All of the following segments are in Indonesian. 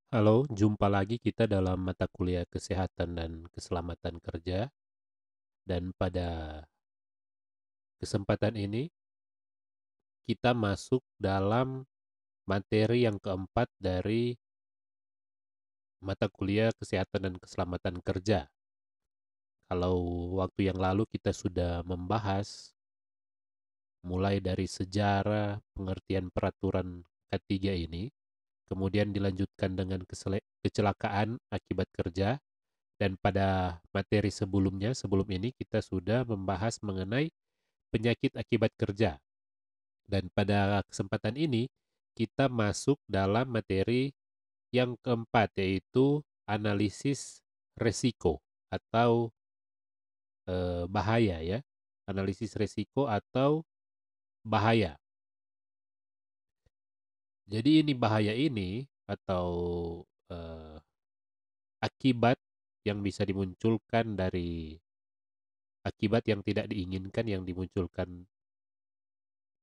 Halo, jumpa lagi kita dalam mata kuliah kesehatan dan keselamatan kerja. Dan pada kesempatan ini, kita masuk dalam materi yang keempat dari mata kuliah kesehatan dan keselamatan kerja. Kalau waktu yang lalu kita sudah membahas mulai dari sejarah pengertian peraturan K3 ini, kemudian dilanjutkan dengan kecelakaan akibat kerja. Dan pada materi sebelumnya, sebelum ini kita sudah membahas mengenai penyakit akibat kerja. Dan pada kesempatan ini kita masuk dalam materi yang keempat, yaitu analisis resiko atau bahaya ya. Analisis resiko atau bahaya. Jadi ini bahaya ini atau eh, akibat yang bisa dimunculkan dari akibat yang tidak diinginkan yang dimunculkan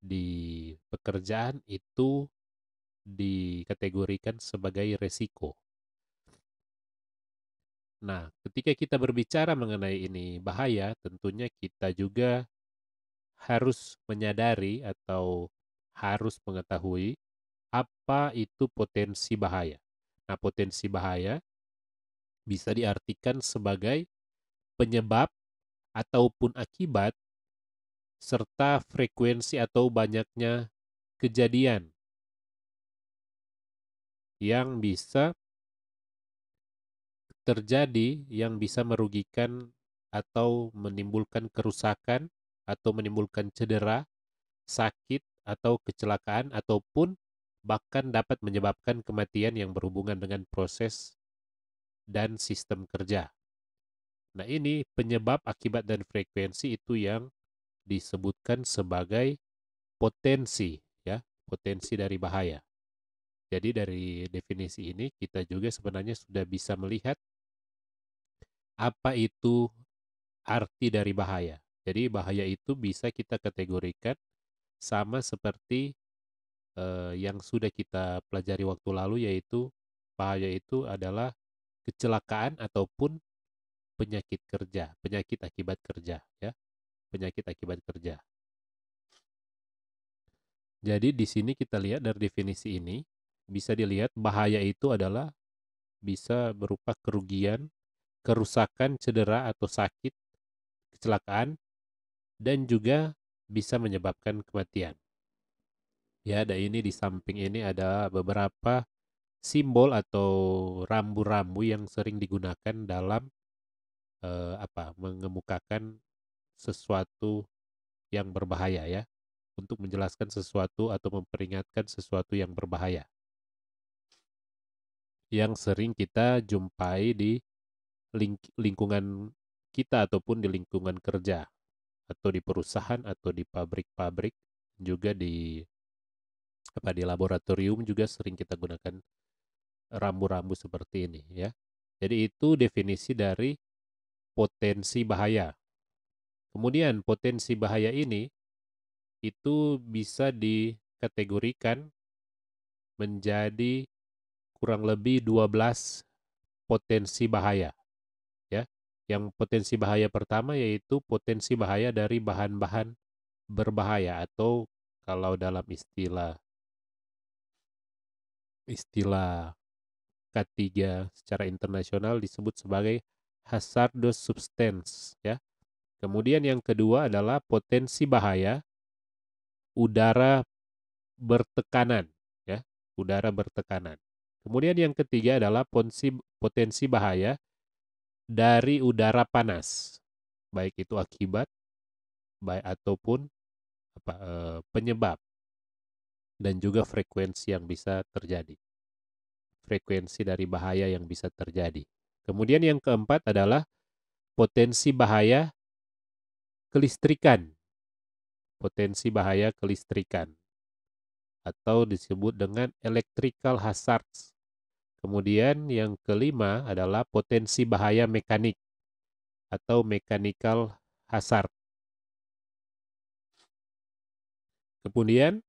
di pekerjaan itu dikategorikan sebagai resiko. Nah, ketika kita berbicara mengenai ini bahaya, tentunya kita juga harus menyadari atau harus mengetahui apa itu potensi bahaya. Nah, potensi bahaya bisa diartikan sebagai penyebab ataupun akibat serta frekuensi atau banyaknya kejadian yang bisa terjadi yang bisa merugikan atau menimbulkan kerusakan atau menimbulkan cedera, sakit atau kecelakaan ataupun bahkan dapat menyebabkan kematian yang berhubungan dengan proses dan sistem kerja. Nah, ini penyebab, akibat dan frekuensi itu yang disebutkan sebagai potensi ya, potensi dari bahaya. Jadi dari definisi ini kita juga sebenarnya sudah bisa melihat apa itu arti dari bahaya. Jadi bahaya itu bisa kita kategorikan sama seperti yang sudah kita pelajari waktu lalu, yaitu bahaya itu adalah kecelakaan ataupun penyakit kerja, penyakit akibat kerja ya, penyakit akibat kerja. Jadi di sini kita lihat dari definisi ini bisa dilihat bahaya itu adalah bisa berupa kerugian, kerusakan, cedera atau sakit, kecelakaan dan juga bisa menyebabkan kematian. Ya, ada ini di samping ini ada beberapa simbol atau rambu-rambu yang sering digunakan dalam mengemukakan sesuatu yang berbahaya ya, untuk menjelaskan sesuatu atau memperingatkan sesuatu yang berbahaya yang sering kita jumpai di lingkungan kita ataupun di lingkungan kerja atau di perusahaan atau di pabrik-pabrik, juga di laboratorium juga sering kita gunakan rambu-rambu seperti ini ya. Jadi itu definisi dari potensi bahaya. Kemudian potensi bahaya ini itu bisa dikategorikan menjadi kurang lebih 12 potensi bahaya ya. Yang potensi bahaya pertama yaitu potensi bahaya dari bahan-bahan berbahaya atau kalau dalam istilah istilah K3 secara internasional disebut sebagai hazardous substance ya. Kemudian yang kedua adalah potensi bahaya udara bertekanan ya, udara bertekanan. Kemudian yang ketiga adalah potensi bahaya dari udara panas, baik itu akibat baik ataupun penyebab dan juga frekuensi yang bisa terjadi. Frekuensi dari bahaya yang bisa terjadi. Kemudian yang keempat adalah potensi bahaya kelistrikan. Potensi bahaya kelistrikan atau disebut dengan electrical hazards. Kemudian yang kelima adalah potensi bahaya mekanik atau mechanical hazard. Kemudian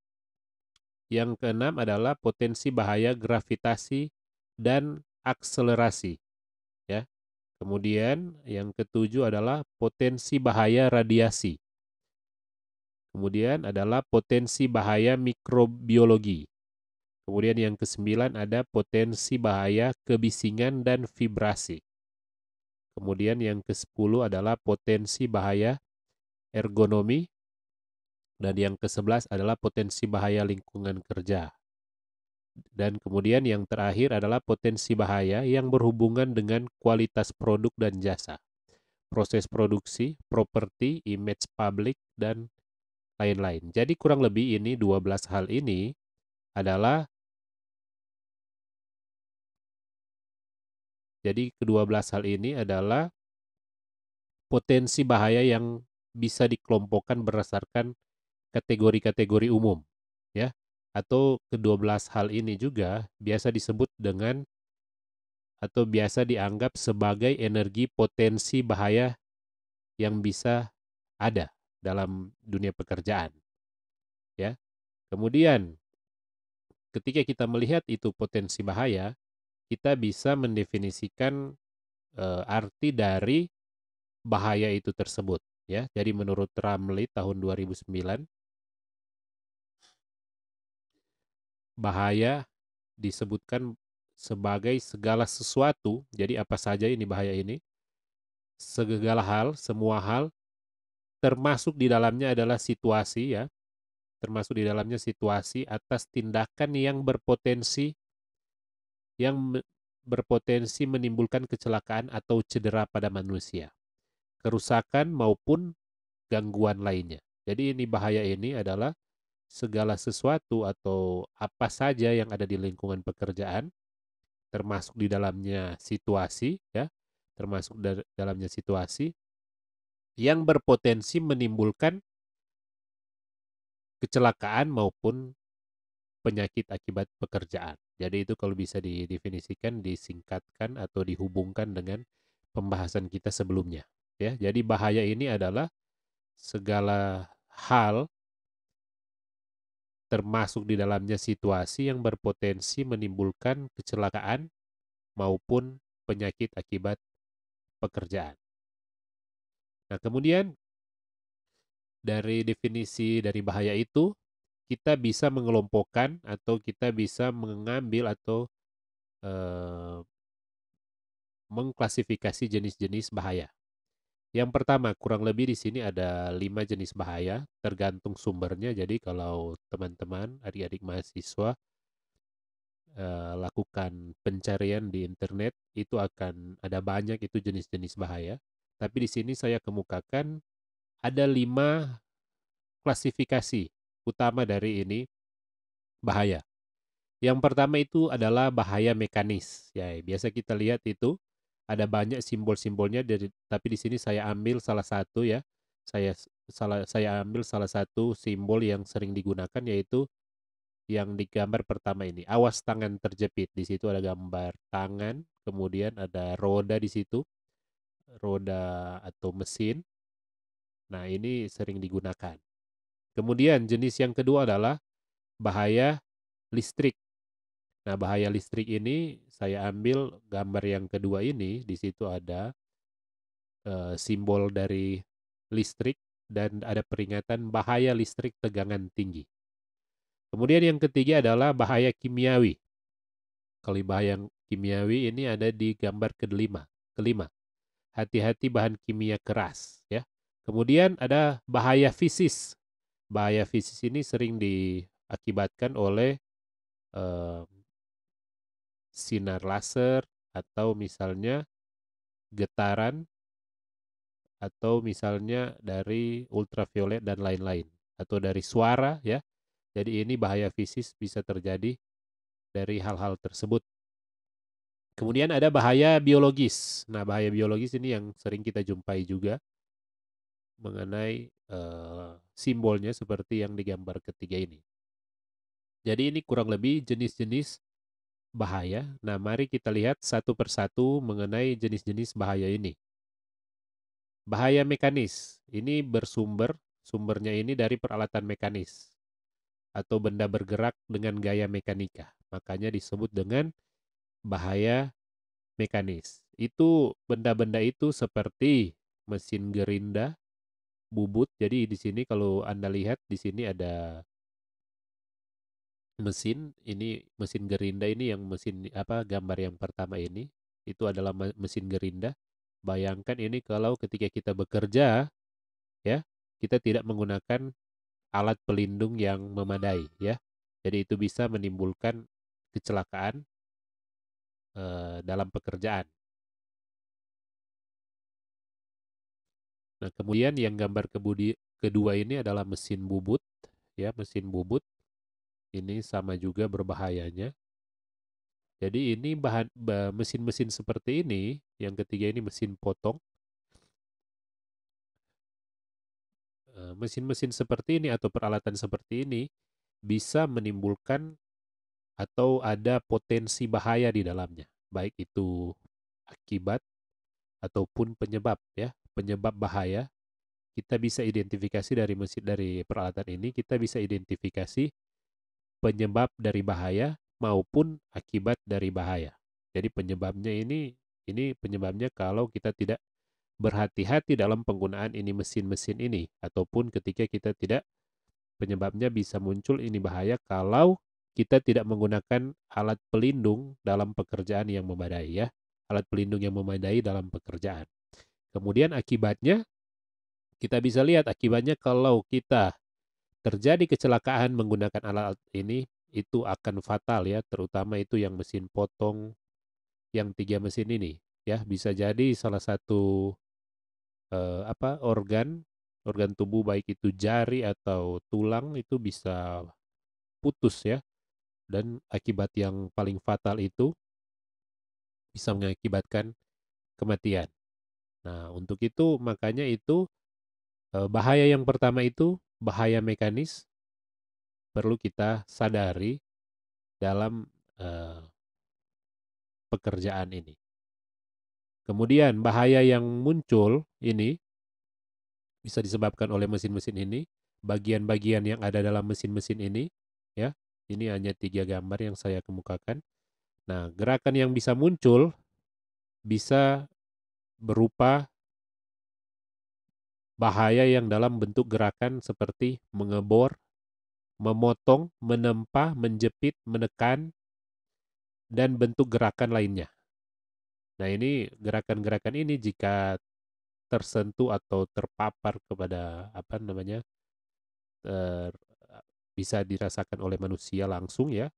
yang keenam adalah potensi bahaya gravitasi dan akselerasi, ya. Kemudian yang ketujuh adalah potensi bahaya radiasi. Kemudian adalah potensi bahaya mikrobiologi. Kemudian yang kesembilan ada potensi bahaya kebisingan dan vibrasi. Kemudian yang ke-10 adalah potensi bahaya ergonomi. Dan yang ke-11 adalah potensi bahaya lingkungan kerja. Dan kemudian yang terakhir adalah potensi bahaya yang berhubungan dengan kualitas produk dan jasa, proses produksi, properti, image publik, dan lain-lain. Jadi kurang lebih ini 12 hal ini adalah, jadi ke-12 hal ini adalah potensi bahaya yang bisa dikelompokkan berdasarkan kategori-kategori umum, ya. Atau ke-12 hal ini juga biasa disebut dengan atau biasa dianggap sebagai energi potensi bahaya yang bisa ada dalam dunia pekerjaan, ya. Kemudian ketika kita melihat itu potensi bahaya, kita bisa mendefinisikan arti dari bahaya itu tersebut, ya. Jadi menurut Ramley tahun 2009, bahaya disebutkan sebagai segala sesuatu. Jadi apa saja ini bahaya ini? Segala hal, semua hal, termasuk di dalamnya adalah situasi, ya. Termasuk di dalamnya situasi atas tindakan yang berpotensi menimbulkan kecelakaan atau cedera pada manusia, kerusakan maupun gangguan lainnya. Jadi ini bahaya ini adalah segala sesuatu atau apa saja yang ada di lingkungan pekerjaan, termasuk di dalamnya situasi, ya, termasuk dalamnya situasi yang berpotensi menimbulkan kecelakaan maupun penyakit akibat pekerjaan. Jadi itu kalau bisa didefinisikan, disingkatkan atau dihubungkan dengan pembahasan kita sebelumnya. Ya, jadi bahaya ini adalah segala hal termasuk di dalamnya situasi yang berpotensi menimbulkan kecelakaan maupun penyakit akibat pekerjaan. Nah, kemudian dari definisi dari bahaya itu, kita bisa mengelompokkan atau kita bisa mengambil atau eh, mengklasifikasi jenis-jenis bahaya. Yang pertama, kurang lebih di sini ada 5 jenis bahaya, tergantung sumbernya. Jadi kalau teman-teman, adik-adik mahasiswa lakukan pencarian di internet, itu akan ada banyak itu jenis-jenis bahaya. Tapi di sini saya kemukakan ada 5 klasifikasi utama dari ini bahaya. Yang pertama itu adalah bahaya mekanis. Ya, biasa kita lihat itu ada banyak simbol-simbolnya dari, tapi di sini saya ambil salah satu, ya. Saya ambil salah satu simbol yang sering digunakan, yaitu yang di gambar pertama ini. Awas tangan terjepit. Di situ ada gambar tangan, kemudian ada roda di situ, roda atau mesin. Nah, ini sering digunakan. Kemudian jenis yang kedua adalah bahaya listrik. Nah, bahaya listrik ini saya ambil gambar yang kedua ini, di situ ada simbol dari listrik dan ada peringatan bahaya listrik tegangan tinggi. Kemudian yang ketiga adalah bahaya kimiawi. Kalau bahaya kimiawi ini ada di gambar kelima. Kelima, hati-hati bahan kimia keras, ya. Kemudian ada bahaya fisis. Bahaya fisis ini sering diakibatkan oleh eh, sinar laser atau misalnya getaran atau misalnya dari ultraviolet dan lain-lain atau dari suara, ya. Jadi ini bahaya fisis bisa terjadi dari hal-hal tersebut. Kemudian ada bahaya biologis. Nah, bahaya biologis ini yang sering kita jumpai juga mengenai simbolnya seperti yang digambar ketiga ini. Jadi ini kurang lebih jenis-jenis bahaya. Nah, mari kita lihat satu persatu mengenai jenis-jenis bahaya ini. Bahaya mekanis, ini sumbernya ini dari peralatan mekanis atau benda bergerak dengan gaya mekanika. Makanya disebut dengan bahaya mekanis. Itu benda-benda itu seperti mesin gerinda, bubut. Jadi di sini kalau Anda lihat di sini ada mesin, ini mesin gerinda ini yang mesin apa gambar yang pertama ini itu adalah mesin gerinda. Bayangkan ini kalau ketika kita bekerja ya, kita tidak menggunakan alat pelindung yang memadai ya. Jadi itu bisa menimbulkan kecelakaan dalam pekerjaan. Nah, kemudian yang gambar kedua ini adalah mesin bubut ya, mesin bubut ini sama juga berbahayanya. Jadi ini mesin-mesin seperti ini, yang ketiga ini mesin potong. Mesin-mesin seperti ini atau peralatan seperti ini bisa menimbulkan atau ada potensi bahaya di dalamnya, baik itu akibat ataupun penyebab ya. Penyebab bahaya kita bisa identifikasi dari peralatan ini, kita bisa identifikasi penyebab dari bahaya maupun akibat dari bahaya. Jadi penyebabnya ini penyebabnya kalau kita tidak berhati-hati dalam penggunaan ini mesin-mesin ini ataupun ketika kita tidak, penyebabnya bisa muncul ini bahaya kalau kita tidak menggunakan alat pelindung dalam pekerjaan yang memadai ya. Alat pelindung yang memadai dalam pekerjaan. Kemudian akibatnya kita bisa lihat akibatnya kalau kita terjadi kecelakaan menggunakan alat ini itu akan fatal ya, terutama itu yang mesin potong yang tiga mesin ini ya, bisa jadi salah satu organ tubuh baik itu jari atau tulang itu bisa putus ya, dan akibat yang paling fatal itu bisa mengakibatkan kematian. Nah, untuk itu makanya itu bahaya yang pertama itu bahaya mekanis perlu kita sadari dalam eh, pekerjaan ini. Kemudian bahaya yang muncul ini bisa disebabkan oleh mesin-mesin ini, bagian-bagian yang ada dalam mesin-mesin ini, ya. Ini hanya 3 gambar yang saya kemukakan. Nah, gerakan yang bisa muncul bisa berupa bahaya yang dalam bentuk gerakan seperti mengebor, memotong, menempa, menjepit, menekan, dan bentuk gerakan lainnya. Nah, ini gerakan-gerakan ini jika tersentuh atau terpapar kepada apa namanya ter, bisa dirasakan oleh manusia langsung ya,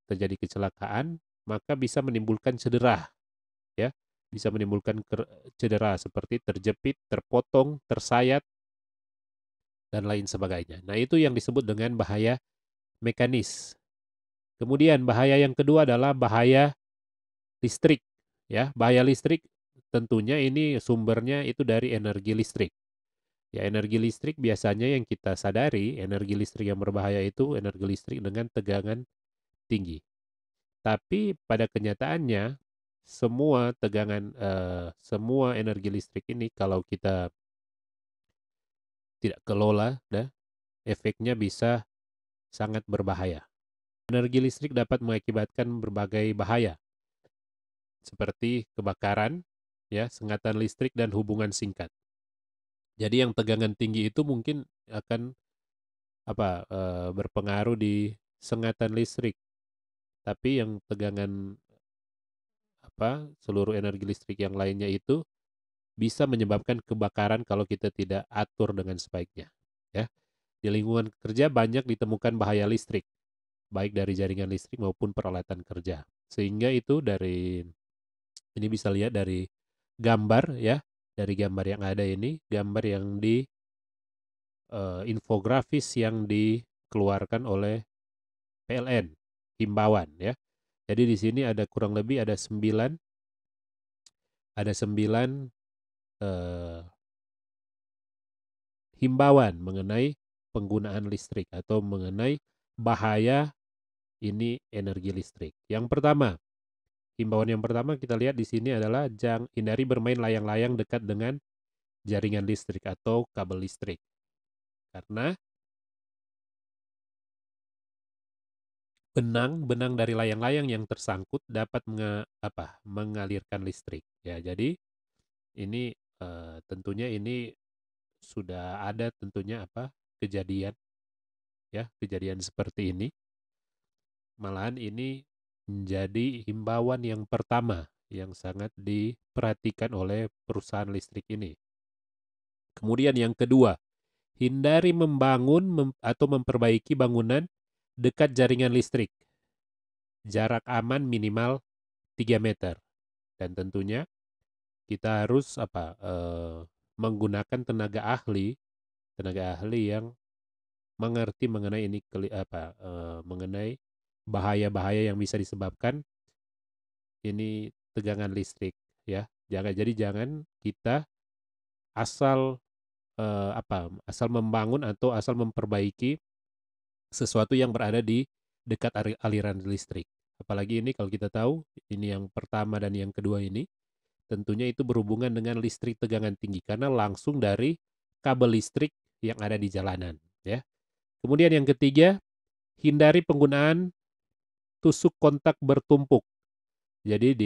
terjadi kecelakaan, maka bisa menimbulkan cedera ya, bisa menimbulkan cedera seperti terjepit, terpotong, tersayat dan lain sebagainya. Nah, itu yang disebut dengan bahaya mekanis. Kemudian bahaya yang kedua adalah bahaya listrik ya. Bahaya listrik tentunya ini sumbernya itu dari energi listrik. Ya, energi listrik biasanya yang kita sadari, energi listrik yang berbahaya itu energi listrik dengan tegangan tinggi. Tapi pada kenyataannya semua energi listrik ini kalau kita tidak kelola, efeknya bisa sangat berbahaya. Energi listrik dapat mengakibatkan berbagai bahaya seperti kebakaran, ya, sengatan listrik dan hubungan singkat. Jadi yang tegangan tinggi itu mungkin akan berpengaruh di sengatan listrik. Tapi yang tegangan seluruh energi listrik yang lainnya itu bisa menyebabkan kebakaran kalau kita tidak atur dengan sebaiknya. Ya, di lingkungan kerja banyak ditemukan bahaya listrik, baik dari jaringan listrik maupun peralatan kerja. Sehingga itu ini bisa lihat dari gambar ya, dari gambar yang ada ini, gambar yang di infografis yang dikeluarkan oleh PLN, himbauan ya. Jadi di sini ada kurang lebih ada sembilan eh, himbauan mengenai penggunaan listrik atau mengenai bahaya ini energi listrik. Yang pertama, himbauan yang pertama kita lihat di sini adalah jangan hindari bermain layang-layang dekat dengan jaringan listrik atau kabel listrik. Karena benang dari layang-layang yang tersangkut dapat mengalirkan listrik. Ya, jadi ini tentunya ini sudah ada tentunya kejadian ya, kejadian seperti ini. Malahan ini menjadi himbauan yang pertama yang sangat diperhatikan oleh perusahaan listrik ini. Kemudian yang kedua, hindari membangun atau memperbaiki bangunan dekat jaringan listrik. Jarak aman minimal 3 meter. Dan tentunya kita harus menggunakan tenaga ahli yang mengerti mengenai ini mengenai bahaya-bahaya yang bisa disebabkan ini tegangan listrik ya. Jangan kita asal asal membangun atau asal memperbaiki sesuatu yang berada di dekat aliran listrik. Apalagi ini kalau kita tahu ini yang pertama dan yang kedua ini tentunya itu berhubungan dengan listrik tegangan tinggi karena langsung dari kabel listrik yang ada di jalanan ya. Kemudian yang ketiga, hindari penggunaan tusuk kontak bertumpuk. Jadi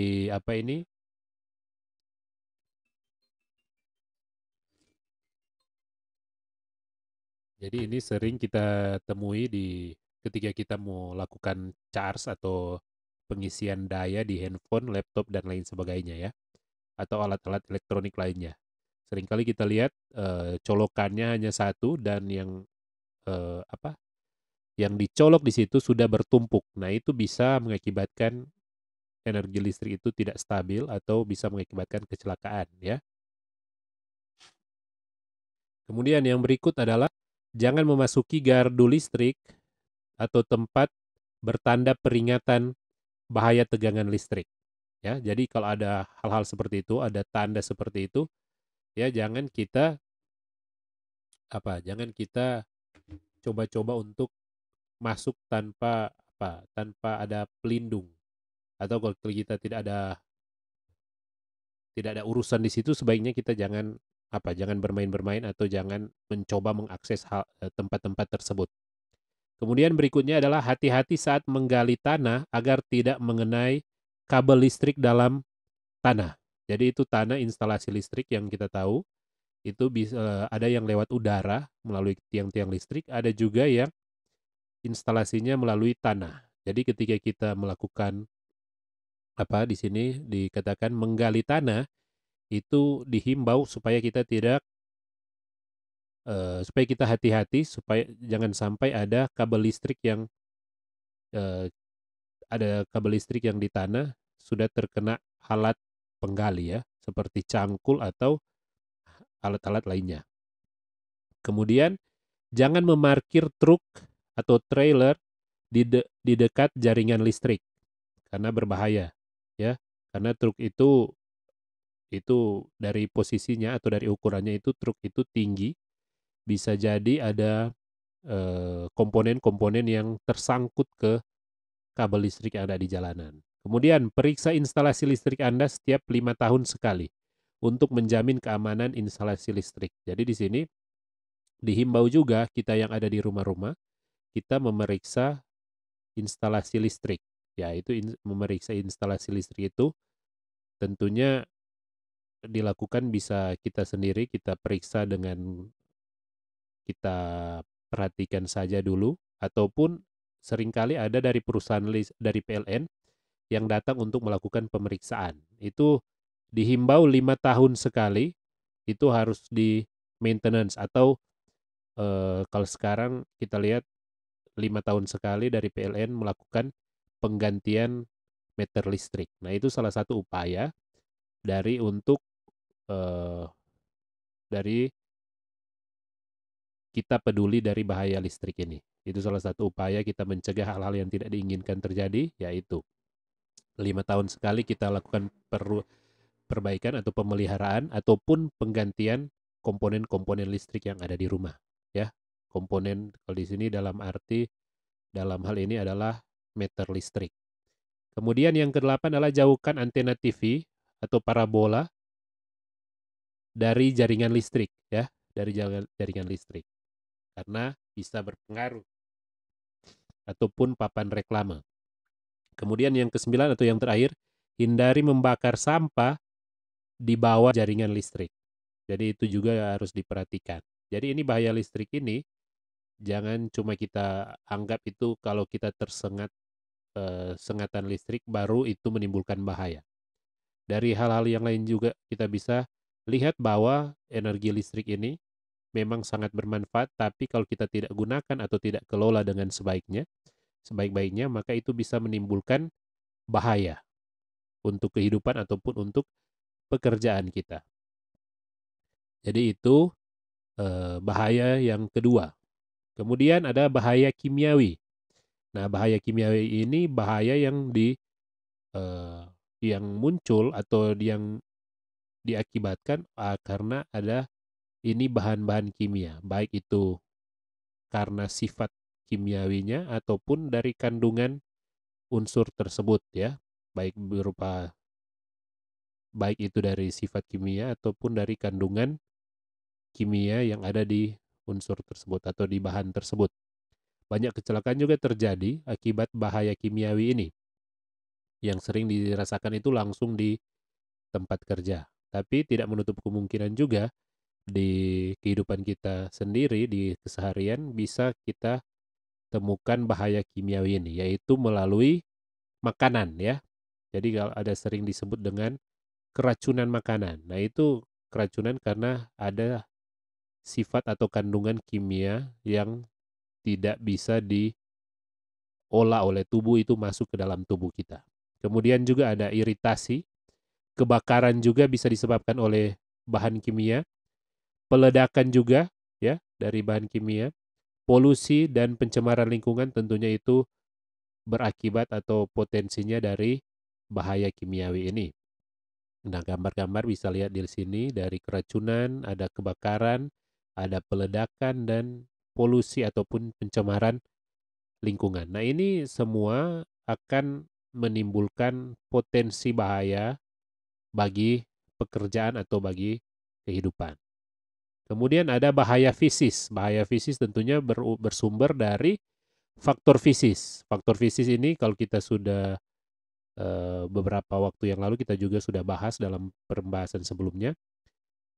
jadi ini sering kita temui ketika kita mau lakukan charge atau pengisian daya di handphone, laptop dan lain sebagainya ya, atau alat-alat elektronik lainnya. Seringkali kita lihat colokannya hanya satu dan eh, apa yang dicolok di situ sudah bertumpuk. Nah, itu bisa mengakibatkan energi listrik itu tidak stabil atau bisa mengakibatkan kecelakaan ya. Kemudian yang berikut adalah jangan memasuki gardu listrik atau tempat bertanda peringatan bahaya tegangan listrik ya. Jadi kalau ada hal-hal seperti itu, ada tanda seperti itu, ya jangan kita coba-coba untuk masuk tanpa ada pelindung atau kalau kita tidak ada urusan di situ sebaiknya kita jangan bermain-bermain atau jangan mencoba mengakses tempat-tempat tersebut. Kemudian berikutnya adalah hati-hati saat menggali tanah agar tidak mengenai kabel listrik dalam tanah. Jadi itu tanah instalasi listrik yang kita tahu itu bisa ada yang lewat udara melalui tiang-tiang listrik, ada juga yang instalasinya melalui tanah. Jadi ketika kita melakukan di sini dikatakan menggali tanah itu dihimbau supaya kita hati-hati supaya jangan sampai eh, ada kabel listrik yang di tanah sudah terkena alat penggali ya seperti cangkul atau alat-alat lainnya. Kemudian jangan memarkir truk atau trailer di dekat jaringan listrik karena berbahaya ya. Karena truk itu dari posisinya atau dari ukurannya itu truk itu tinggi, bisa jadi ada komponen-komponen yang tersangkut ke kabel listrik yang ada di jalanan. Kemudian periksa instalasi listrik Anda setiap 5 tahun sekali untuk menjamin keamanan instalasi listrik. Jadi di sini dihimbau juga kita yang ada di rumah-rumah, kita memeriksa instalasi listrik. Ya, itu memeriksa instalasi listrik itu tentunya dilakukan bisa kita sendiri, kita periksa dengan kita perhatikan saja dulu, ataupun seringkali ada dari perusahaan dari PLN yang datang untuk melakukan pemeriksaan. Itu dihimbau 5 tahun sekali, itu harus di maintenance atau kalau sekarang kita lihat 5 tahun sekali dari PLN melakukan penggantian meter listrik. Nah itu salah satu upaya dari untuk eh, dari kita peduli dari bahaya listrik ini. Itu salah satu upaya kita mencegah hal-hal yang tidak diinginkan terjadi, yaitu 5 tahun sekali kita lakukan perbaikan atau pemeliharaan ataupun penggantian komponen-komponen listrik yang ada di rumah. Ya, komponen kalau di sini dalam hal ini adalah meter listrik. Kemudian yang kedelapan adalah jauhkan antena TV atau parabola dari jaringan listrik, ya, dari jaringan listrik karena bisa berpengaruh ataupun papan reklame. Kemudian yang kesembilan atau yang terakhir, hindari membakar sampah di bawah jaringan listrik. Jadi itu juga harus diperhatikan. Jadi ini bahaya listrik ini, jangan cuma kita anggap itu kalau kita tersengat sengatan listrik baru itu menimbulkan bahaya. Dari hal-hal yang lain juga kita bisa lihat bahwa energi listrik ini memang sangat bermanfaat, tapi kalau kita tidak gunakan atau tidak kelola dengan sebaik-baiknya, maka itu bisa menimbulkan bahaya untuk kehidupan ataupun untuk pekerjaan kita. Jadi itu bahaya yang kedua. Kemudian ada bahaya kimiawi. Nah, bahaya kimiawi ini bahaya eh, yang muncul atau yang diakibatkan karena ada ini bahan-bahan kimia, baik itu karena sifat kimiawinya ataupun dari kandungan unsur tersebut ya, baik itu dari sifat kimia ataupun dari kandungan kimia yang ada di unsur tersebut atau di bahan tersebut. Banyak kecelakaan juga terjadi akibat bahaya kimiawi ini yang sering dirasakan itu langsung di tempat kerja. Tapi tidak menutup kemungkinan juga di kehidupan kita sendiri, di keseharian bisa kita temukan bahaya kimiawi ini, yaitu melalui makanan ya. Jadi kalau ada sering disebut dengan keracunan makanan. Nah itu keracunan karena ada sifat atau kandungan kimia yang tidak bisa diolah oleh tubuh itu masuk ke dalam tubuh kita. Kemudian juga ada iritasi, kebakaran juga bisa disebabkan oleh bahan kimia, peledakan juga ya dari bahan kimia, polusi dan pencemaran lingkungan tentunya itu berakibat atau potensinya dari bahaya kimiawi ini. Nah, gambar-gambar bisa lihat di sini dari keracunan, ada kebakaran, ada peledakan dan polusi ataupun pencemaran lingkungan. Nah, ini semua akan menimbulkan potensi bahaya bagi pekerjaan atau bagi kehidupan. Kemudian ada bahaya fisis. Bahaya fisis tentunya bersumber dari faktor fisis. Faktor fisis ini kalau kita sudah beberapa waktu yang lalu kita juga sudah bahas dalam pembahasan sebelumnya.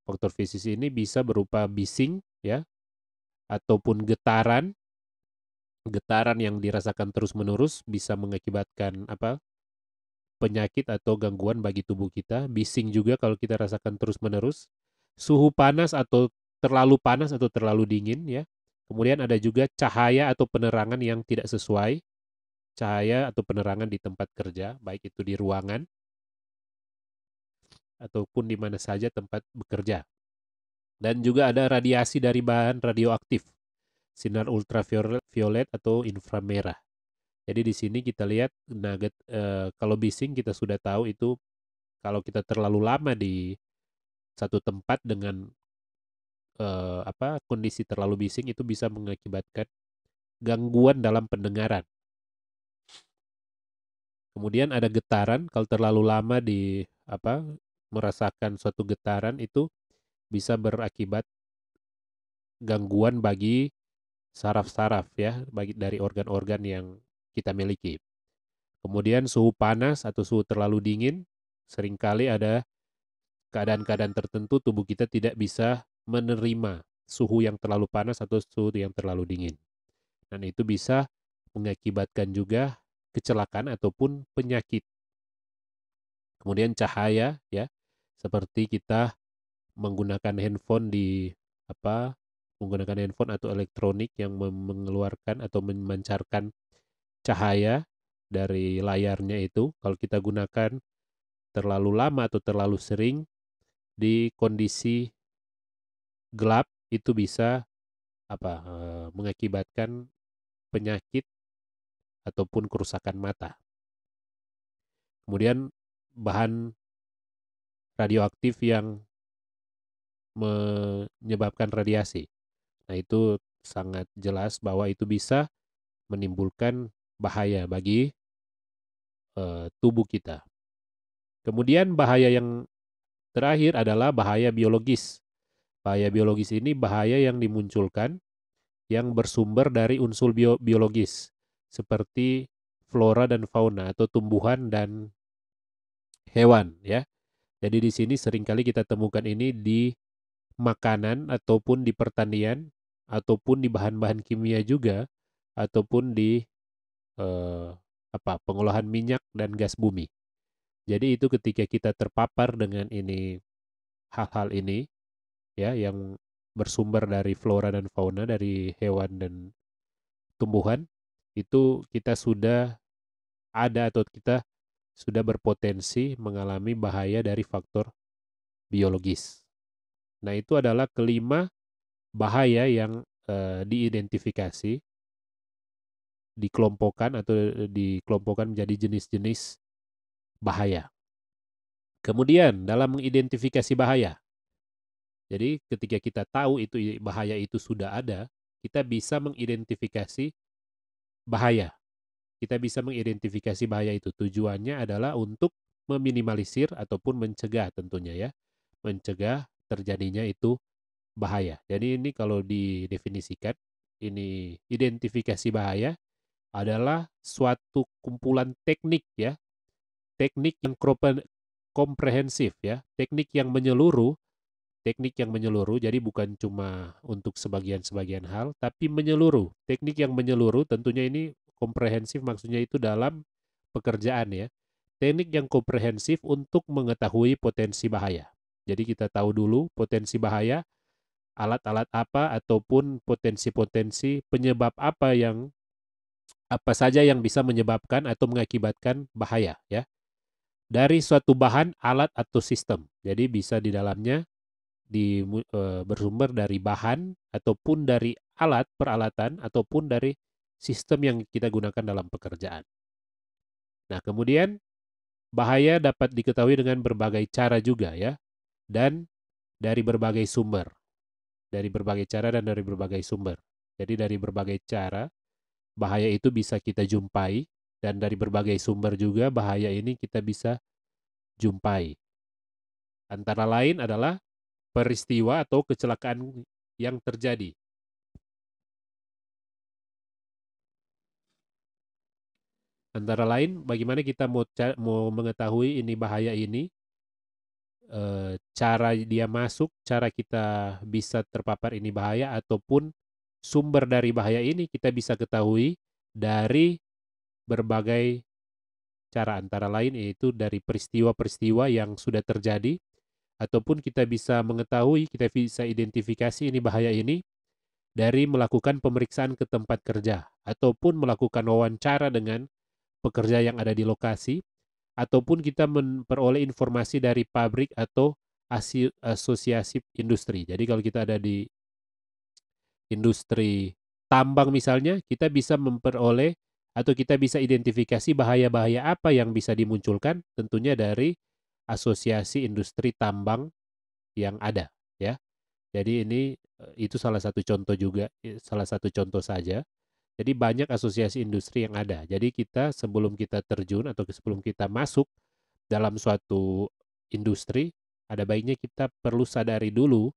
Faktor fisis ini bisa berupa bising ya ataupun getaran. Getaran yang dirasakan terus-menerus bisa mengakibatkan penyakit atau gangguan bagi tubuh kita. Bising juga kalau kita rasakan terus-menerus. Suhu panas atau terlalu dingin ya. Kemudian ada juga cahaya atau penerangan yang tidak sesuai. Cahaya atau penerangan di tempat kerja, baik itu di ruangan ataupun di mana saja tempat bekerja. Dan juga ada radiasi dari bahan radioaktif, sinar ultraviolet atau inframerah. Jadi di sini kita lihat kalau bising kita sudah tahu itu kalau kita terlalu lama di satu tempat dengan kondisi terlalu bising itu bisa mengakibatkan gangguan dalam pendengaran. Kemudian ada getaran, kalau terlalu lama merasakan suatu getaran itu bisa berakibat gangguan bagi saraf-saraf ya, bagi dari organ-organ yang kita miliki. Kemudian suhu panas atau suhu terlalu dingin, seringkali ada keadaan-keadaan tertentu tubuh kita tidak bisa menerima suhu yang terlalu panas atau suhu yang terlalu dingin. Dan itu bisa mengakibatkan juga kecelakaan ataupun penyakit. Kemudian cahaya ya, seperti kita menggunakan handphone menggunakan handphone atau elektronik yang mengeluarkan atau memancarkan cahaya dari layarnya itu, kalau kita gunakan terlalu lama atau terlalu sering di kondisi gelap itu bisa mengakibatkan penyakit ataupun kerusakan mata. Kemudian bahan radioaktif yang menyebabkan radiasi. Nah, itu sangat jelas bahwa itu bisa menimbulkan bahaya bagi tubuh kita. Kemudian bahaya yang terakhir adalah bahaya biologis. Bahaya biologis ini bahaya yang dimunculkan yang bersumber dari unsur biologis. seperti flora dan fauna atau tumbuhan dan hewan ya. Jadi di sini seringkali kita temukan ini di makanan ataupun di pertanian ataupun di bahan-bahan kimia juga ataupun di eh, pengolahan minyak dan gas bumi. Jadi itu ketika kita terpapar dengan ini hal-hal ini ya yang bersumber dari flora dan fauna dari hewan dan tumbuhan itu kita sudah ada atau kita sudah berpotensi mengalami bahaya dari faktor biologis. Nah, itu adalah kelima bahaya yang diidentifikasi, dikelompokkan atau dikelompokkan menjadi jenis-jenis bahaya. Kemudian dalam mengidentifikasi bahaya, jadi ketika kita tahu itu bahaya itu sudah ada, kita bisa mengidentifikasi bahaya. Kita bisa mengidentifikasi bahaya itu. Tujuannya adalah untuk meminimalisir ataupun mencegah tentunya ya. Mencegah terjadinya itu bahaya. Jadi ini kalau didefinisikan, ini identifikasi bahaya adalah suatu kumpulan teknik ya, teknik yang komprehensif ya, teknik yang menyeluruh, jadi bukan cuma untuk sebagian-sebagian hal, tapi menyeluruh. Teknik yang menyeluruh tentunya ini komprehensif maksudnya itu dalam pekerjaan ya. Teknik yang komprehensif untuk mengetahui potensi bahaya. Jadi kita tahu dulu potensi bahaya, alat-alat apa ataupun potensi-potensi penyebab apa saja yang bisa menyebabkan atau mengakibatkan bahaya ya. Dari suatu bahan, alat atau sistem. Jadi bisa di dalamnya bersumber dari bahan ataupun dari alat peralatan ataupun dari sistem yang kita gunakan dalam pekerjaan. Nah, kemudian bahaya dapat diketahui dengan berbagai cara juga ya dan dari berbagai sumber. Dari berbagai cara dan dari berbagai sumber. Jadi dari berbagai cara bahaya itu bisa kita jumpai dan dari berbagai sumber juga bahaya ini kita bisa jumpai. Antara lain adalah peristiwa atau kecelakaan yang terjadi. Antara lain bagaimana kita mau mengetahui ini bahaya ini, cara dia masuk, cara kita bisa terpapar ini bahaya ataupun sumber dari bahaya ini kita bisa ketahui dari berbagai cara antara lain yaitu dari peristiwa-peristiwa yang sudah terjadi ataupun kita bisa mengetahui, kita bisa identifikasi ini bahaya ini dari melakukan pemeriksaan ke tempat kerja ataupun melakukan wawancara dengan pekerja yang ada di lokasi ataupun kita memperoleh informasi dari pabrik atau asosiasi industri. Jadi kalau kita ada di industri tambang misalnya, kita bisa memperoleh atau kita bisa identifikasi bahaya-bahaya apa yang bisa dimunculkan tentunya dari asosiasi industri tambang yang ada ya. Jadi ini itu salah satu contoh juga, salah satu contoh saja. Jadi banyak asosiasi industri yang ada. Jadi kita sebelum kita terjun atau sebelum kita masuk dalam suatu industri, ada baiknya kita perlu sadari dulu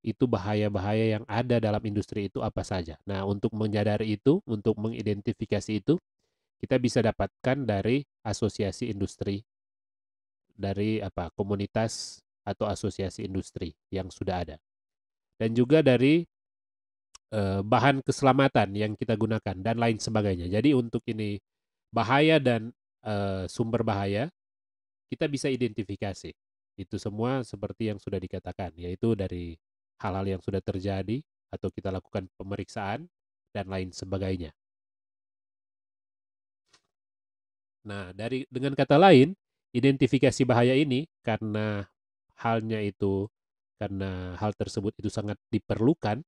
itu bahaya-bahaya yang ada dalam industri itu apa saja. Nah, untuk menyadari itu, untuk mengidentifikasi itu, kita bisa dapatkan dari asosiasi industri, dari komunitas atau asosiasi industri yang sudah ada. Dan juga dari bahan keselamatan yang kita gunakan dan lain sebagainya. Jadi untuk ini bahaya dan sumber bahaya kita bisa identifikasi. Itu semua seperti yang sudah dikatakan, yaitu dari hal-hal yang sudah terjadi atau kita lakukan pemeriksaan dan lain sebagainya. Nah, dengan kata lain, identifikasi bahaya ini karena hal tersebut itu sangat diperlukan,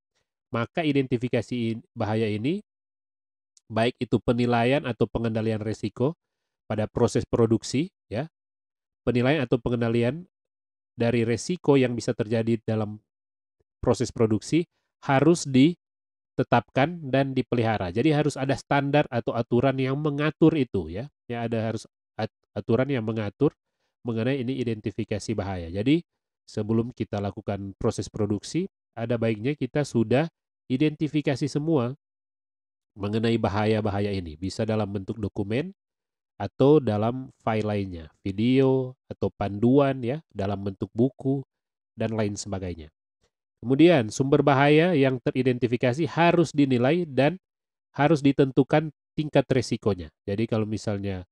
maka identifikasi bahaya ini baik itu penilaian atau pengendalian risiko pada proses produksi ya, penilaian atau pengendalian dari risiko yang bisa terjadi dalam proses produksi harus ditetapkan dan dipelihara. Jadi harus ada standar atau aturan yang mengatur itu ya. Ya ada harus aturan yang mengatur mengenai ini identifikasi bahaya. Jadi sebelum kita lakukan proses produksi, ada baiknya kita sudah identifikasi semua mengenai bahaya-bahaya ini. Bisa dalam bentuk dokumen atau dalam file lainnya, video atau panduan ya, dalam bentuk buku dan lain sebagainya. Kemudian sumber bahaya yang teridentifikasi harus dinilai dan harus ditentukan tingkat resikonya. Jadi kalau misalnya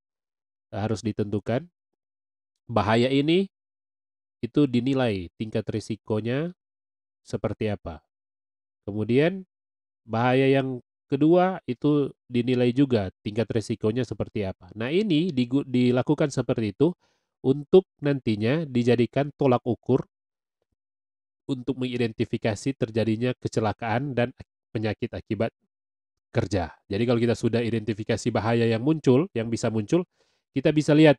harus ditentukan bahaya ini itu dinilai tingkat risikonya seperti apa. Kemudian bahaya yang kedua itu dinilai juga tingkat risikonya seperti apa. Nah ini dilakukan seperti itu untuk nantinya dijadikan tolak ukur untuk mengidentifikasi terjadinya kecelakaan dan penyakit akibat kerja. Jadi kalau kita sudah identifikasi bahaya yang muncul, yang bisa muncul, kita bisa lihat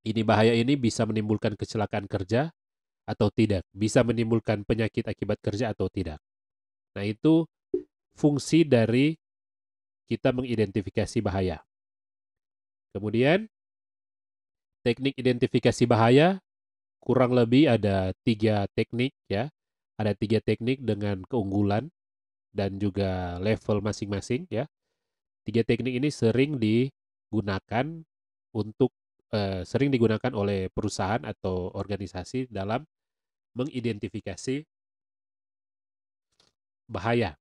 ini bahaya ini bisa menimbulkan kecelakaan kerja atau tidak, bisa menimbulkan penyakit akibat kerja atau tidak. Nah, itu fungsi dari kita mengidentifikasi bahaya. Kemudian, teknik identifikasi bahaya kurang lebih ada 3 teknik ya. Ada 3 teknik dengan keunggulan dan juga level masing-masing ya. 3 teknik ini sering digunakan oleh perusahaan atau organisasi dalam mengidentifikasi bahaya.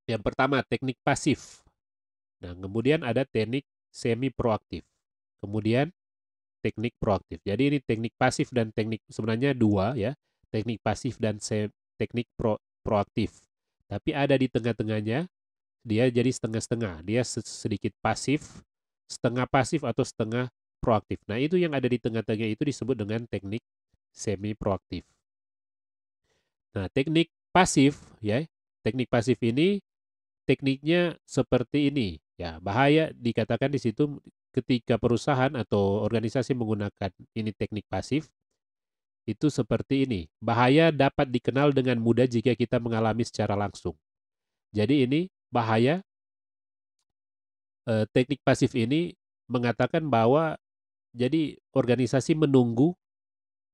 Yang pertama, teknik pasif. Nah, kemudian ada teknik semi proaktif. Kemudian teknik proaktif. Jadi ini teknik pasif dan teknik sebenarnya 2 ya. Teknik pasif dan teknik proaktif. Tapi ada di tengah-tengahnya dia jadi setengah-setengah. Dia sedikit pasif, setengah pasif atau setengah proaktif. Nah, itu yang ada di tengah-tengah itu disebut dengan teknik semi proaktif. Nah, teknik pasif ya. Teknik pasif ini tekniknya seperti ini. Ya, bahaya dikatakan di situ ketika perusahaan atau organisasi menggunakan ini teknik pasif itu seperti ini. Bahaya dapat dikenal dengan mudah jika kita mengalami secara langsung. Jadi ini bahaya teknik pasif ini mengatakan bahwa jadi organisasi menunggu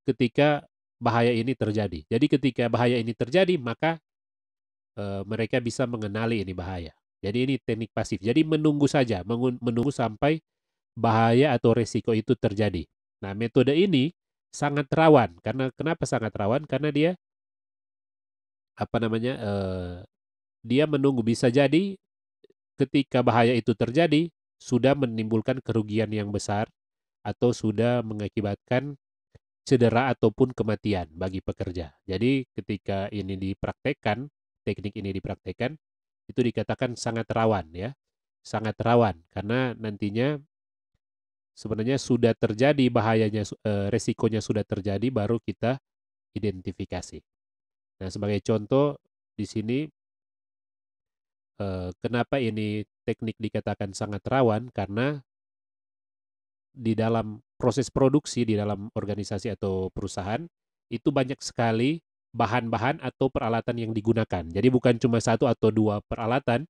ketika bahaya ini terjadi. Jadi ketika bahaya ini terjadi maka mereka bisa mengenali ini bahaya. Jadi ini teknik pasif. Jadi menunggu saja, menunggu sampai bahaya atau resiko itu terjadi. Nah, metode ini sangat rawan. Karena kenapa sangat rawan? Karena dia apa namanya? Dia menunggu bisa jadi ketika bahaya itu terjadi sudah menimbulkan kerugian yang besar atau sudah mengakibatkan cedera ataupun kematian bagi pekerja. Jadi ketika ini dipraktekkan, teknik ini dipraktekkan, itu dikatakan sangat rawan ya. Sangat rawan karena nantinya sebenarnya sudah terjadi bahayanya, resikonya sudah terjadi baru kita identifikasi. Nah, sebagai contoh di sini kenapa ini teknik dikatakan sangat rawan karena di dalam proses produksi di dalam organisasi atau perusahaan itu banyak sekali bahan-bahan atau peralatan yang digunakan. Jadi bukan cuma 1 atau 2 peralatan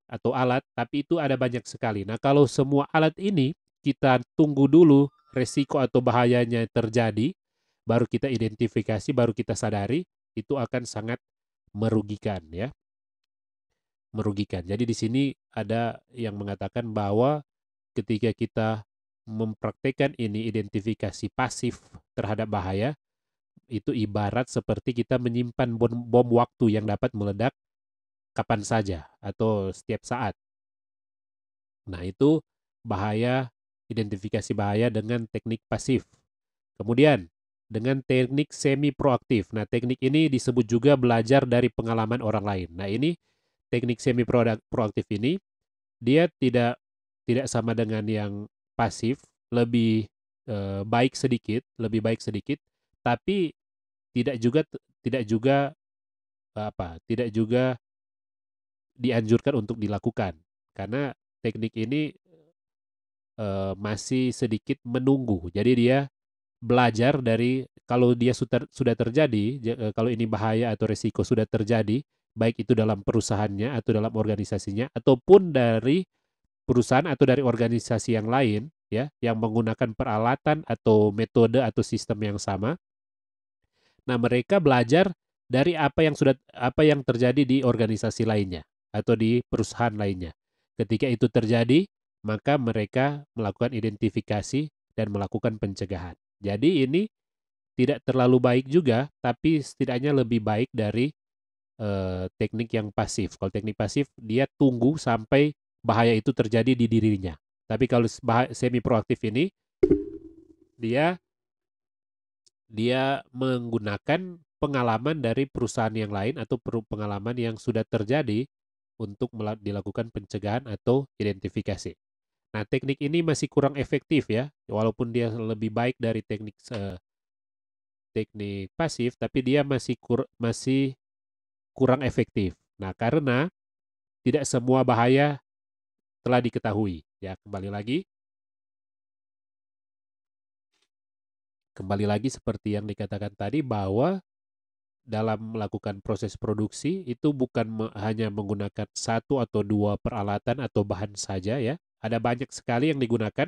atau alat, tapi itu ada banyak sekali. Nah, kalau semua alat ini kita tunggu dulu resiko atau bahayanya terjadi, baru kita identifikasi, baru kita sadari, itu akan sangat merugikan ya, merugikan. Jadi di sini ada yang mengatakan bahwa ketika kita mempraktekkan ini identifikasi pasif terhadap bahaya, itu ibarat seperti kita menyimpan bom waktu yang dapat meledak kapan saja atau setiap saat. Nah, itu bahaya, identifikasi bahaya dengan teknik pasif. Kemudian, dengan teknik semi proaktif. Nah, teknik ini disebut juga belajar dari pengalaman orang lain. Nah, ini teknik semi proaktif ini dia tidak sama dengan yang pasif, lebih lebih baik sedikit, tapi tidak juga tidak juga tidak juga dianjurkan untuk dilakukan karena teknik ini masih sedikit menunggu. Jadi dia belajar dari kalau dia sudah terjadi, kalau ini bahaya atau resiko sudah terjadi, baik itu dalam perusahaannya atau dalam organisasinya ataupun dari perusahaan atau dari organisasi yang lain ya yang menggunakan peralatan atau metode atau sistem yang sama. Nah, mereka belajar dari apa yang terjadi di organisasi lainnya atau di perusahaan lainnya. Ketika itu terjadi, maka mereka melakukan identifikasi dan melakukan pencegahan. Jadi ini tidak terlalu baik juga, tapi setidaknya lebih baik dari teknik yang pasif. Kalau teknik pasif, dia tunggu sampai bahaya itu terjadi di dirinya. Tapi kalau semi proaktif ini, dia dia menggunakan pengalaman dari perusahaan yang lain atau pengalaman yang sudah terjadi untuk dilakukan pencegahan atau identifikasi. Nah, teknik ini masih kurang efektif ya, walaupun dia lebih baik dari teknik pasif, tapi dia masih kurang efektif. Nah, karena tidak semua bahaya telah diketahui. Ya, kembali lagi seperti yang dikatakan tadi bahwa dalam melakukan proses produksi itu bukan hanya menggunakan satu atau dua peralatan atau bahan saja ya. Ada banyak sekali yang digunakan.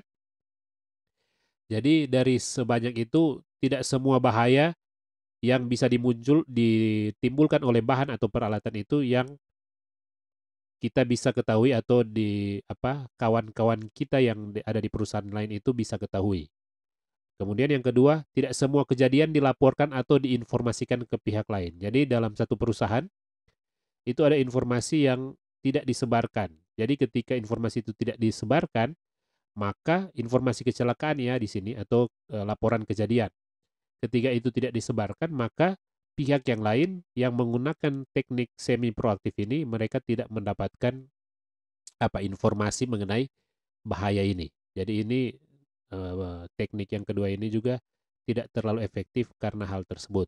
Jadi dari sebanyak itu tidak semua bahaya yang bisa ditimbulkan oleh bahan atau peralatan itu yang kita bisa ketahui atau di apa kawan-kawan kita yang ada di perusahaan lain itu bisa ketahui. Kemudian yang kedua, tidak semua kejadian dilaporkan atau diinformasikan ke pihak lain. Jadi dalam satu perusahaan itu ada informasi yang tidak disebarkan. Jadi ketika informasi itu tidak disebarkan, maka informasi kecelakaan ya di sini atau laporan kejadian. Ketika itu tidak disebarkan, maka pihak yang lain yang menggunakan teknik semi proaktif ini mereka tidak mendapatkan informasi mengenai bahaya ini. Jadi ini teknik yang kedua ini juga tidak terlalu efektif karena hal tersebut.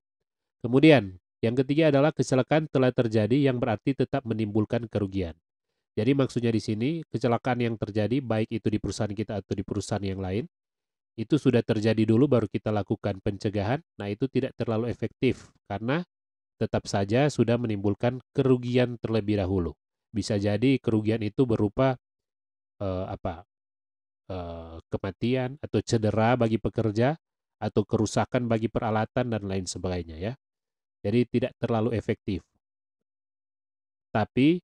Kemudian, yang ketiga adalah kecelakaan telah terjadi yang berarti tetap menimbulkan kerugian. Jadi maksudnya di sini kecelakaan yang terjadi baik itu di perusahaan kita atau di perusahaan yang lain itu sudah terjadi dulu baru kita lakukan pencegahan. Nah, itu tidak terlalu efektif karena tetap saja sudah menimbulkan kerugian terlebih dahulu. Bisa jadi kerugian itu berupa eh, apa kematian atau cedera bagi pekerja atau kerusakan bagi peralatan dan lain sebagainya ya. Jadi tidak terlalu efektif. Tapi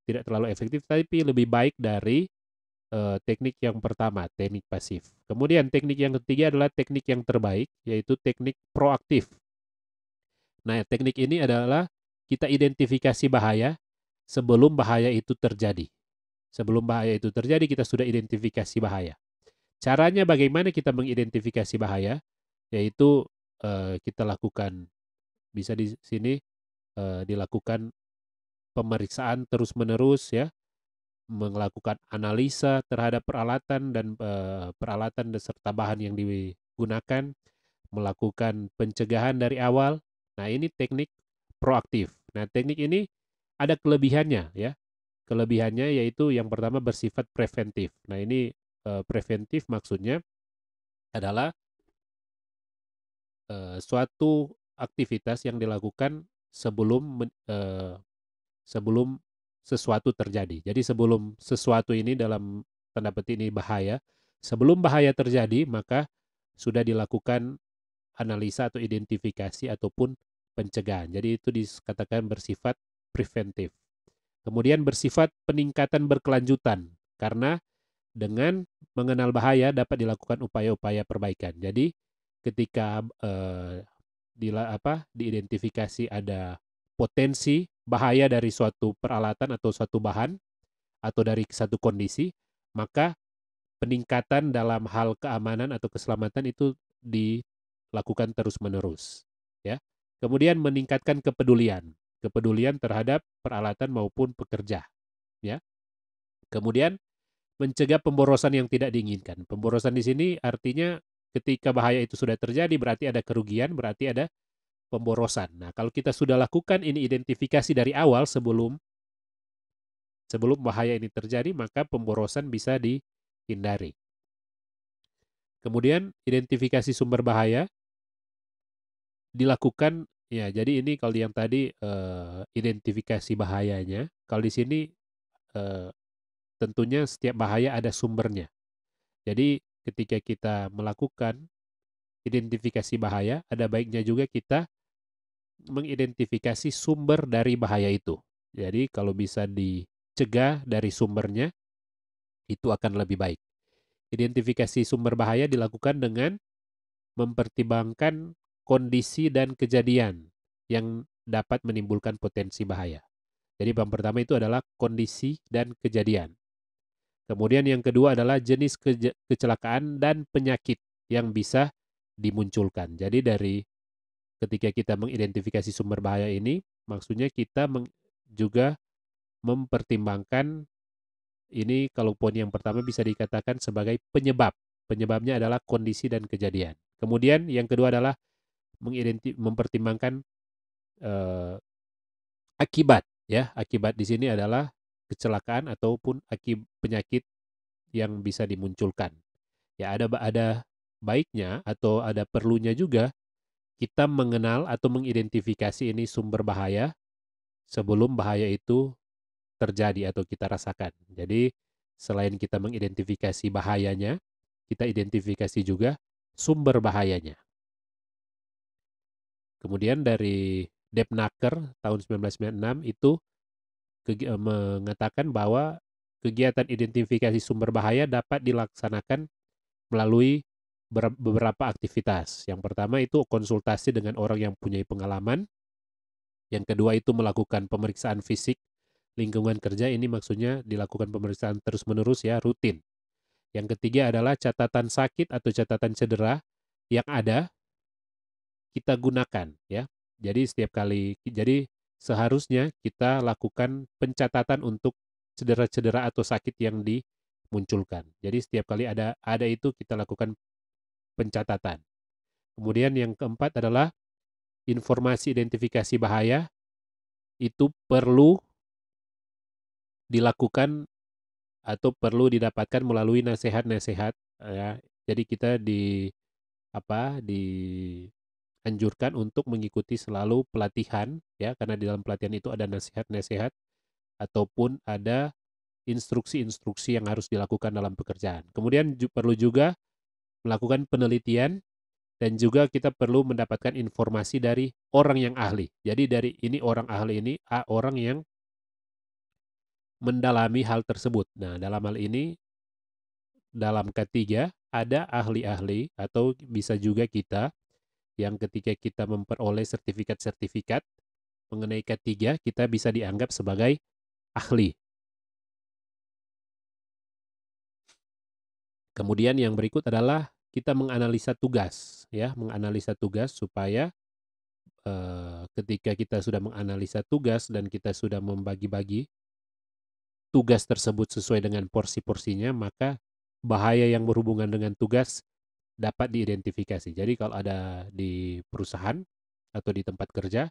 tidak terlalu efektif tapi lebih baik dari teknik yang pertama, teknik pasif. Kemudian teknik yang ketiga adalah teknik yang terbaik yaitu teknik proaktif. Nah, teknik ini adalah kita identifikasi bahaya sebelum bahaya itu terjadi. Sebelum bahaya itu terjadi kita sudah identifikasi bahaya. Caranya bagaimana kita mengidentifikasi bahaya? Yaitu kita lakukan bisa di sini dilakukan pemeriksaan terus-menerus ya, melakukan analisa terhadap peralatan dan peralatan serta bahan yang digunakan, melakukan pencegahan dari awal. Nah, ini teknik proaktif. Nah, teknik ini ada kelebihannya ya. Kelebihannya yaitu yang pertama bersifat preventif. Nah, ini preventif maksudnya adalah suatu aktivitas yang dilakukan sebelum sesuatu terjadi. Jadi sebelum sesuatu ini dalam tanda petik ini bahaya, sebelum bahaya terjadi maka sudah dilakukan analisa atau identifikasi ataupun pencegahan. Jadi itu dikatakan bersifat preventif. Kemudian bersifat peningkatan berkelanjutan karena dengan mengenal bahaya dapat dilakukan upaya-upaya perbaikan. Jadi ketika diidentifikasi ada potensi bahaya dari suatu peralatan atau suatu bahan atau dari satu kondisi, maka peningkatan dalam hal keamanan atau keselamatan itu dilakukan terus-menerus, ya. Kemudian meningkatkan kepedulian terhadap peralatan maupun pekerja, ya. Kemudian mencegah pemborosan yang tidak diinginkan. Pemborosan di sini artinya ketika bahaya itu sudah terjadi berarti ada kerugian, berarti ada pemborosan. Nah, kalau kita sudah lakukan ini identifikasi dari awal sebelum bahaya ini terjadi, maka pemborosan bisa dihindari. Kemudian identifikasi sumber bahaya dilakukan ya. Jadi ini kalau yang tadi identifikasi bahayanya, kalau di sini eh, tentunya setiap bahaya ada sumbernya. Jadi ketika kita melakukan identifikasi bahaya, ada baiknya juga kita mengidentifikasi sumber dari bahaya itu. Jadi kalau bisa dicegah dari sumbernya, itu akan lebih baik. Identifikasi sumber bahaya dilakukan dengan mempertimbangkan kondisi dan kejadian yang dapat menimbulkan potensi bahaya. Jadi yang pertama itu adalah kondisi dan kejadian. Kemudian yang kedua adalah jenis kecelakaan dan penyakit yang bisa dimunculkan. Jadi dari ketika kita mengidentifikasi sumber bahaya ini, maksudnya kita juga mempertimbangkan ini kalau poin yang pertama bisa dikatakan sebagai penyebab. Penyebabnya adalah kondisi dan kejadian. Kemudian yang kedua adalah mempertimbangkan akibat. Ya, akibat di sini adalah kecelakaan ataupun penyakit yang bisa dimunculkan. Ya, ada baiknya atau ada perlunya juga kita mengenal atau mengidentifikasi ini sumber bahaya sebelum bahaya itu terjadi atau kita rasakan. Jadi selain kita mengidentifikasi bahayanya, kita identifikasi juga sumber bahayanya. Kemudian dari Debnaker tahun 1996 itu mengatakan bahwa kegiatan identifikasi sumber bahaya dapat dilaksanakan melalui beberapa aktivitas. Yang pertama itu konsultasi dengan orang yang punya pengalaman. Yang kedua itu melakukan pemeriksaan fisik lingkungan kerja, ini maksudnya dilakukan pemeriksaan terus-menerus ya, rutin. Yang ketiga adalah catatan sakit atau catatan cedera yang ada kita gunakan ya. Jadi setiap kali, jadi seharusnya kita lakukan pencatatan untuk cedera-cedera atau sakit yang dimunculkan. Jadi setiap kali ada itu kita lakukan pencatatan. Kemudian yang keempat adalah informasi identifikasi bahaya itu perlu dilakukan atau perlu didapatkan melalui nasihat-nasihat ya. Jadi kita dianjurkan untuk mengikuti selalu pelatihan ya, karena di dalam pelatihan itu ada nasihat-nasihat ataupun ada instruksi-instruksi yang harus dilakukan dalam pekerjaan. Kemudian perlu juga melakukan penelitian dan juga kita perlu mendapatkan informasi dari orang yang ahli. Jadi dari ini orang ahli ini orang yang mendalami hal tersebut. Nah, dalam hal ini dalam K3 ada ahli-ahli atau bisa juga kita yang ketika kita memperoleh sertifikat-sertifikat mengenai K3 kita bisa dianggap sebagai ahli. Kemudian yang berikut adalah kita menganalisa tugas ya, menganalisa tugas supaya ketika kita sudah menganalisa tugas dan kita sudah membagi-bagi tugas tersebut sesuai dengan porsi-porsinya, maka bahaya yang berhubungan dengan tugas dapat diidentifikasi. Jadi kalau ada di perusahaan atau di tempat kerja,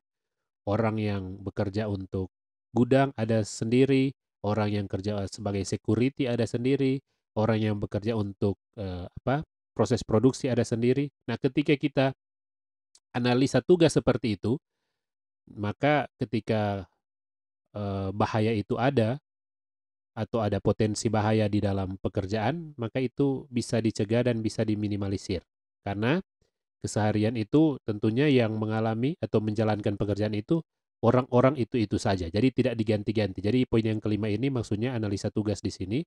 orang yang bekerja untuk gudang ada sendiri, orang yang kerja sebagai security ada sendiri, orang yang bekerja untuk proses produksi ada sendiri. Nah, ketika kita analisa tugas seperti itu, maka ketika bahaya itu ada atau ada potensi bahaya di dalam pekerjaan, maka itu bisa dicegah dan bisa diminimalisir. Karena keseharian itu tentunya yang mengalami atau menjalankan pekerjaan itu orang-orang itu saja. Jadi tidak diganti-ganti. Jadi poin yang kelima ini maksudnya analisa tugas di sini.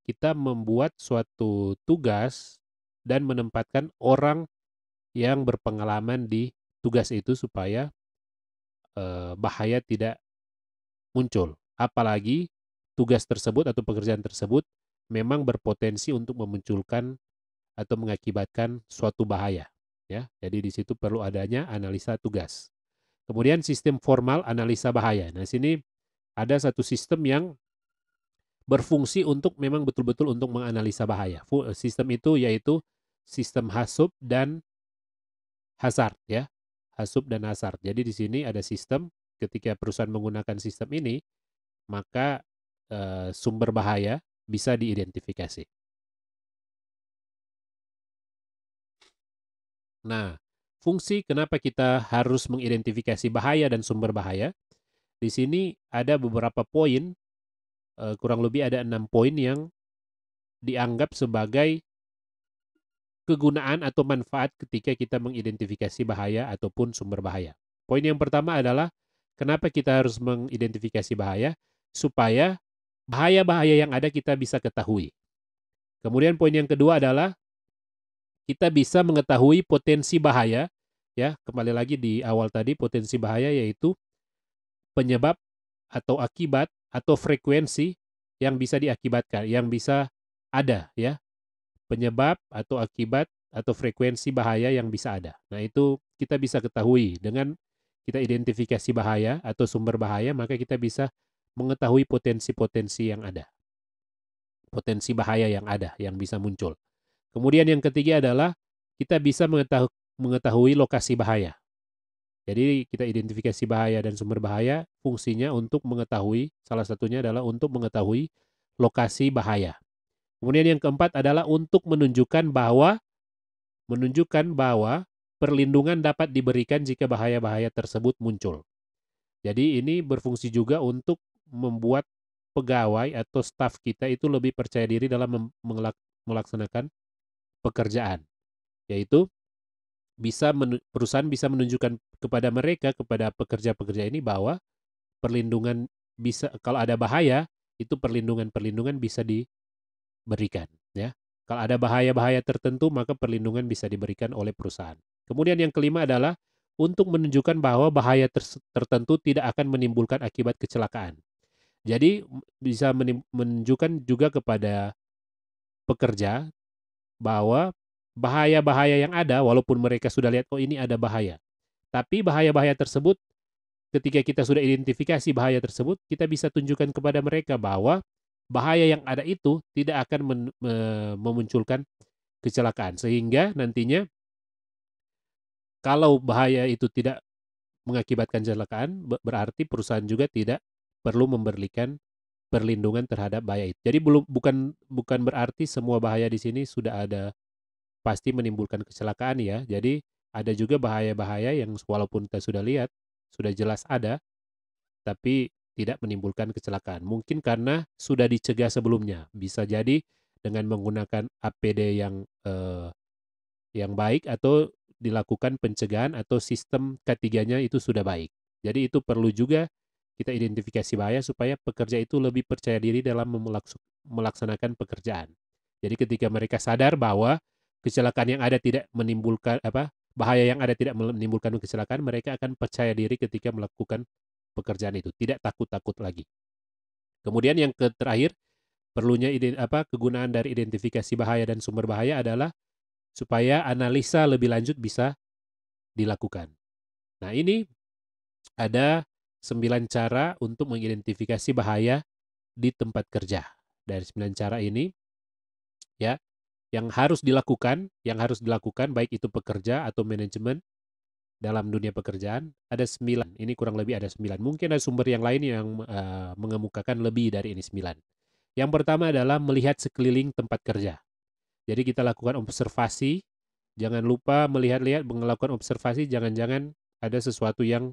Kita membuat suatu tugas dan menempatkan orang yang berpengalaman di tugas itu supaya bahaya tidak muncul. Apalagi tugas tersebut atau pekerjaan tersebut memang berpotensi untuk memunculkan atau mengakibatkan suatu bahaya. Ya, jadi di situ perlu adanya analisa tugas. Kemudian sistem formal analisa bahaya. Nah, sini ada satu sistem yang berfungsi untuk memang betul-betul untuk menganalisa bahaya. Sistem itu yaitu sistem HASUP dan hazard ya. HASUP dan hazard. Jadi di sini ada sistem ketika perusahaan menggunakan sistem ini, maka sumber bahaya bisa diidentifikasi. Nah, fungsi kenapa kita harus mengidentifikasi bahaya dan sumber bahaya, di sini ada beberapa poin, kurang lebih ada 6 poin yang dianggap sebagai kegunaan atau manfaat ketika kita mengidentifikasi bahaya ataupun sumber bahaya. Poin yang pertama adalah kenapa kita harus mengidentifikasi bahaya? Supaya bahaya-bahaya yang ada kita bisa ketahui. Kemudian poin yang kedua adalah kita bisa mengetahui potensi bahaya, ya, kembali lagi di awal tadi, potensi bahaya yaitu penyebab atau akibat atau frekuensi yang bisa diakibatkan, yang bisa ada, ya, penyebab atau akibat atau frekuensi bahaya yang bisa ada. Nah, itu kita bisa ketahui dengan kita identifikasi bahaya atau sumber bahaya, maka kita bisa mengetahui potensi-potensi yang ada, potensi bahaya yang ada, yang bisa muncul. Kemudian yang ketiga adalah kita bisa mengetahui lokasi bahaya. Jadi kita identifikasi bahaya dan sumber bahaya, fungsinya untuk mengetahui, salah satunya adalah untuk mengetahui lokasi bahaya. Kemudian yang keempat adalah untuk menunjukkan bahwa perlindungan dapat diberikan jika bahaya-bahaya tersebut muncul. Jadi ini berfungsi juga untuk membuat pegawai atau staf kita itu lebih percaya diri dalam melaksanakan pekerjaan, yaitu perusahaan bisa menunjukkan kepada mereka, kepada pekerja-pekerja ini bahwa perlindungan bisa, kalau ada bahaya, itu perlindungan-perlindungan bisa diberikan, ya. Kalau ada bahaya-bahaya tertentu, maka perlindungan bisa diberikan oleh perusahaan. Kemudian yang kelima adalah untuk menunjukkan bahwa bahaya tertentu tidak akan menimbulkan akibat kecelakaan. Jadi bisa menunjukkan juga kepada pekerja bahwa bahaya-bahaya yang ada, walaupun mereka sudah lihat, oh ini ada bahaya. Tapi bahaya-bahaya tersebut, ketika kita sudah identifikasi bahaya tersebut, kita bisa tunjukkan kepada mereka bahwa bahaya yang ada itu tidak akan memunculkan kecelakaan. Sehingga nantinya kalau bahaya itu tidak mengakibatkan kecelakaan, berarti perusahaan juga tidak perlu memberikan perlindungan terhadap bahaya itu. Jadi bukan berarti semua bahaya di sini sudah ada pasti menimbulkan kecelakaan, ya. Jadi ada juga bahaya-bahaya yang walaupun kita sudah lihat, sudah jelas ada, tapi tidak menimbulkan kecelakaan. Mungkin karena sudah dicegah sebelumnya. Bisa jadi dengan menggunakan APD yang baik atau dilakukan pencegahan atau sistem ketiganya itu sudah baik. Jadi itu perlu juga kita identifikasi bahaya supaya pekerja itu lebih percaya diri dalam melaksanakan pekerjaan. Jadi ketika mereka sadar bahwa kecelakaan yang ada tidak menimbulkan bahaya yang ada tidak menimbulkan kecelakaan, mereka akan percaya diri ketika melakukan pekerjaan itu, tidak takut-takut lagi. Kemudian yang terakhir, kegunaan dari identifikasi bahaya dan sumber bahaya adalah supaya analisa lebih lanjut bisa dilakukan. Nah, ini ada 9 cara untuk mengidentifikasi bahaya di tempat kerja. Dari 9 cara ini, ya, yang harus dilakukan baik itu pekerja atau manajemen dalam dunia pekerjaan, ada 9. Ini kurang lebih ada 9. Mungkin ada sumber yang lain yang mengemukakan lebih dari ini 9. Yang pertama adalah melihat sekeliling tempat kerja. Jadi kita lakukan observasi, jangan lupa melihat-lihat, melakukan observasi, jangan-jangan ada sesuatu yang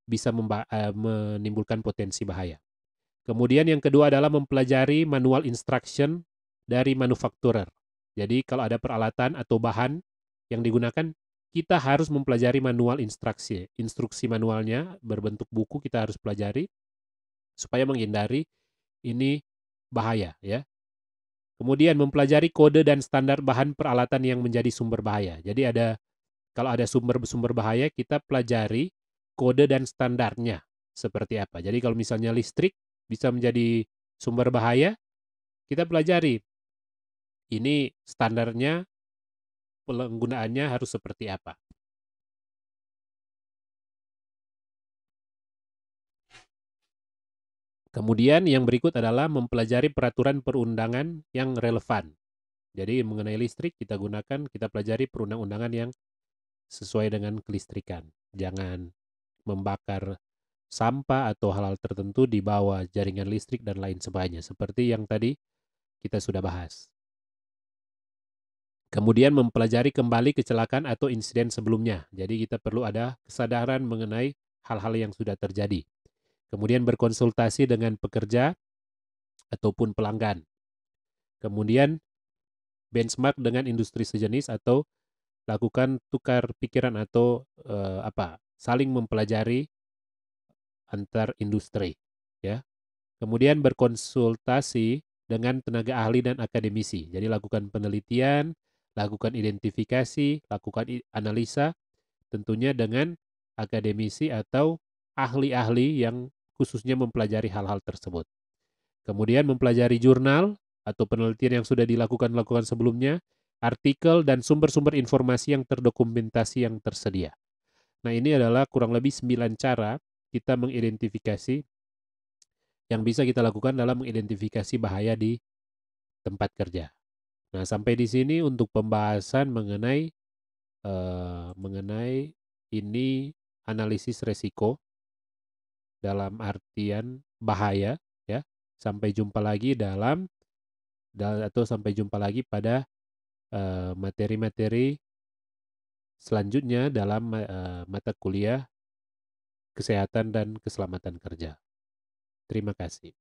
bisa menimbulkan potensi bahaya. Kemudian yang kedua adalah mempelajari manual instruction dari manufakturer. Jadi kalau ada peralatan atau bahan yang digunakan, kita harus mempelajari manual instruksi manualnya berbentuk buku, kita harus pelajari supaya menghindari ini bahaya, ya. Kemudian mempelajari kode dan standar bahan peralatan yang menjadi sumber bahaya. Jadi kalau ada sumber-sumber bahaya, kita pelajari kode dan standarnya seperti apa. Jadi kalau misalnya listrik bisa menjadi sumber bahaya, kita pelajari ini standarnya, penggunaannya harus seperti apa. Kemudian yang berikut adalah mempelajari peraturan perundangan yang relevan. Jadi mengenai listrik kita pelajari perundang-undangan yang sesuai dengan kelistrikan. Jangan membakar sampah atau hal-hal tertentu di bawah jaringan listrik dan lain sebagainya. Seperti yang tadi kita sudah bahas. Kemudian mempelajari kembali kecelakaan atau insiden sebelumnya. Jadi kita perlu ada kesadaran mengenai hal-hal yang sudah terjadi. Kemudian berkonsultasi dengan pekerja ataupun pelanggan. Kemudian benchmark dengan industri sejenis atau lakukan tukar pikiran atau saling mempelajari antar industri, ya. Kemudian berkonsultasi dengan tenaga ahli dan akademisi. Jadi lakukan penelitian, lakukan identifikasi, lakukan analisa, tentunya dengan akademisi atau ahli-ahli yang khususnya mempelajari hal-hal tersebut. Kemudian mempelajari jurnal atau penelitian yang sudah dilakukan sebelumnya, artikel dan sumber-sumber informasi yang terdokumentasi yang tersedia. Nah, ini adalah kurang lebih 9 cara kita mengidentifikasi yang bisa kita lakukan dalam mengidentifikasi bahaya di tempat kerja. Nah, sampai di sini untuk pembahasan mengenai ini analisis resiko dalam artian bahaya, ya. Sampai jumpa lagi sampai jumpa lagi pada materi-materi selanjutnya dalam mata kuliah kesehatan dan keselamatan kerja. Terima kasih.